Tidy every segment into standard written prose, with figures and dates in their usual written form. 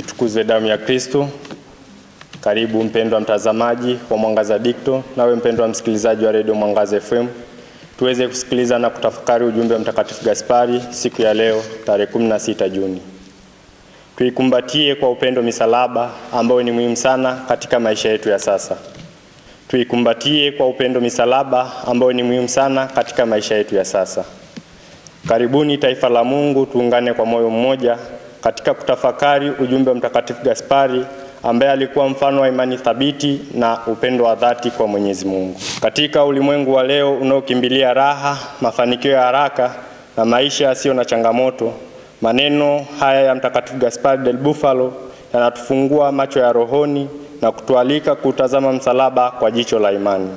Itukuzwe damu ya Kristo. Karibu mpendwa mtazamaji wa Mwangaza Digital, nawe mpendwa msikilizaji wa Radio Mwangaza FM. Tuweze kusikiliza na kutafakari ujumbe wa Mtakatifu Gaspari siku ya leo tarehe 16 Juni. Tuikumbatie kwa upendo misalaba ambayo ni muhimu sana katika maisha yetu ya sasa. Tuikumbatie kwa upendo misalaba ambayo ni muhimu sana katika maisha yetu ya sasa. Karibuni taifa la Mungu, tuungane kwa moyo mmoja katika kutafakari ujumbe wa Mtakatifu Gaspari ambaye alikuwa mfano wa imani thabiti na upendo wa dhati kwa Mwenyezi Mungu. Katika ulimwengu wa leo unaokimbilia raha, mafanikio ya haraka na maisha yasiyo na changamoto, maneno haya ya Mtakatifu Gaspari del Bufalo yanatufungua macho ya rohoni na kutualika kutazama msalaba kwa jicho la imani.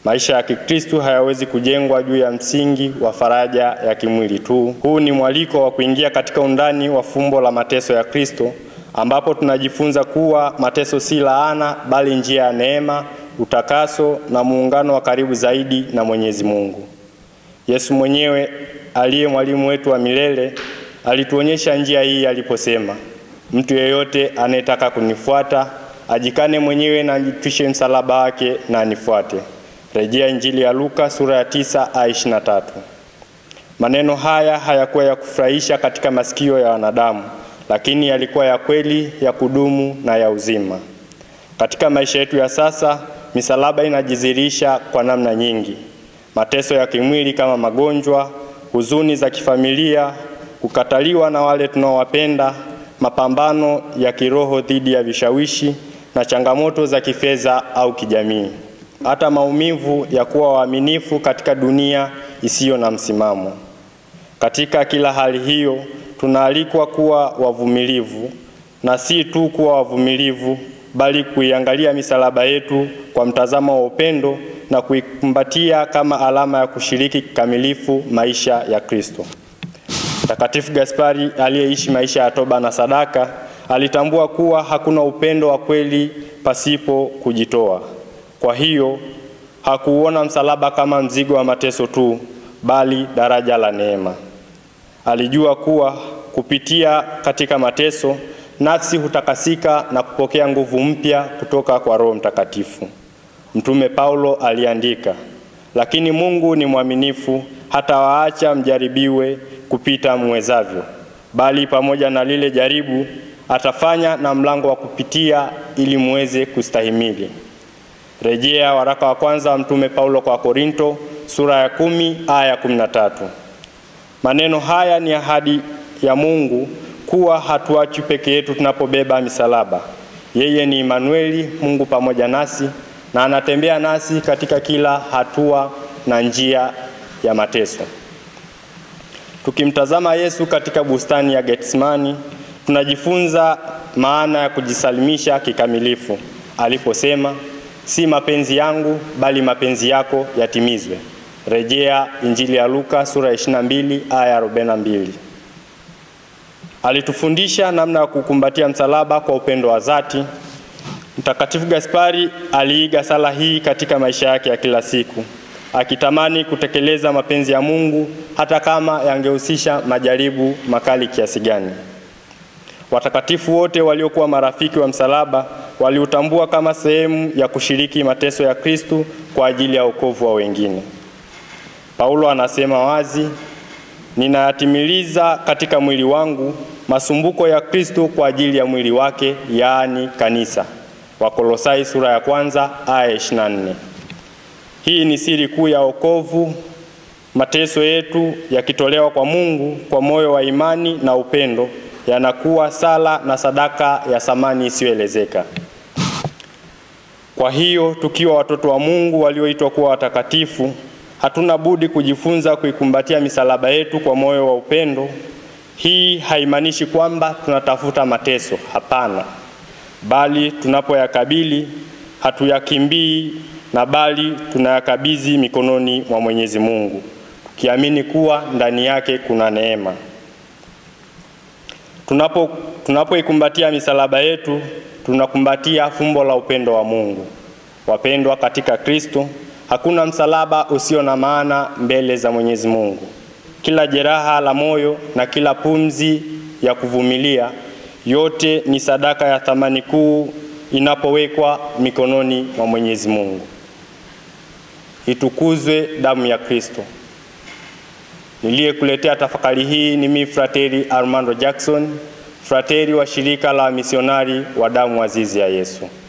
Maisha ya Kikristo hayawezi kujengwa juu ya msingi wa faraja ya kimwili tu. Huu ni mwaliko wa kuingia katika undani wa fumbo la mateso ya Kristo, ambapo tunajifunza kuwa mateso si laana bali njia ya neema, utakaso na muungano wa karibu zaidi na Mwenyezi Mungu. Yesu mwenyewe aliye mwalimu wetu wa milele alituonyesha njia hii aliposema, mtu yeyote anayetaka kunifuata ajikane mwenyewe na ajitwishe msalaba wake na anifuate. Rejea Injili ya Luka sura ya 9 aya 23. Maneno haya hayakuwa ya kufurahisha katika masikio ya wanadamu, lakini yalikuwa ya kweli, ya kudumu na ya uzima. Katika maisha yetu ya sasa, misalaba inajizirisha kwa namna nyingi. Mateso ya kimwili kama magonjwa, huzuni za kifamilia, kukataliwa na wale tunaowapenda, mapambano ya kiroho dhidi ya vishawishi na changamoto za kifedha au kijamii. Hata maumivu ya kuwa waaminifu katika dunia isiyo na msimamo. Katika kila hali hiyo, tunaalikwa kuwa wavumilivu, na si tu kuwa wavumilivu, bali kuiangalia misalaba yetu kwa mtazamo wa upendo na kuikumbatia kama alama ya kushiriki kikamilifu maisha ya Kristo. Mtakatifu Gaspari aliyeishi maisha ya toba na sadaka alitambua kuwa hakuna upendo wa kweli pasipo kujitoa. Kwa hiyo, hakuuona msalaba kama mzigo wa mateso tu, bali daraja la neema. Alijua kuwa kupitia katika mateso, nafsi hutakasika na kupokea nguvu mpya kutoka kwa Roho Mtakatifu. Mtume Paulo aliandika, lakini Mungu ni mwaminifu, hata waacha mjaribiwe kupita mwezavyo, bali pamoja na lile jaribu, atafanya na mlango wa kupitia ili muweze kustahimili. Rejea waraka wa kwanza wa Mtume Paulo kwa Korinto sura ya 10 aya 13. Maneno haya ni ahadi ya Mungu kuwa hatuachi peke yetu tunapobeba misalaba. Yeye ni Immanueli, Mungu pamoja nasi, na anatembea nasi katika kila hatua na njia ya mateso. Tukimtazama Yesu katika bustani ya Getsemani, tunajifunza maana ya kujisalimisha kikamilifu. Aliposema, si mapenzi yangu bali mapenzi yako yatimizwe. Rejea Injili ya Luka sura ya 22 aya 42. Alitufundisha namna ya kukumbatia msalaba kwa upendo wa dhati. Mtakatifu Gaspari aliiga sala hii katika maisha yake ya kila siku, akitamani kutekeleza mapenzi ya Mungu hata kama yangehusisha majaribu makali kiasi gani. Watakatifu wote waliokuwa marafiki wa msalaba waliutambua kama sehemu ya kushiriki mateso ya Kristo kwa ajili ya wokovu wa wengine. Paulo anasema wazi, ninayatimiliza katika mwili wangu masumbuko ya Kristo kwa ajili ya mwili wake, yaani kanisa. Wakolosai sura ya 1 aya 24. Hii ni siri kuu ya wokovu. Mateso yetu yakitolewa kwa Mungu kwa moyo wa imani na upendo yanakuwa sala na sadaka ya thamani isiyoelezeka. Kwa hiyo, tukiwa watoto wa Mungu walioitwa kuwa watakatifu, hatuna budi kujifunza kuikumbatia misalaba yetu kwa moyo wa upendo. Hii haimaanishi kwamba tunatafuta mateso, hapana. Bali tunapoyakabili, hatuyakimbii na bali tunayakabidhi mikononi mwa Mwenyezi Mungu, tukiamini kuwa ndani yake kuna neema. Tunapoikumbatia misalaba yetu, tunakumbatia fumbo la upendo wa Mungu. Wapendwa katika Kristo, hakuna msalaba usio na maana mbele za Mwenyezi Mungu. Kila jeraha la moyo na kila pumzi ya kuvumilia Yote ni sadaka ya thamani kuu inapowekwa mikononi mwa Mwenyezi Mungu. Itukuzwe damu ya Kristo. Niliyekuletea tafakari hii ni mimi Frateri Armando Jackson, frateri wa shirika la misionari wa damu azizi ya Yesu.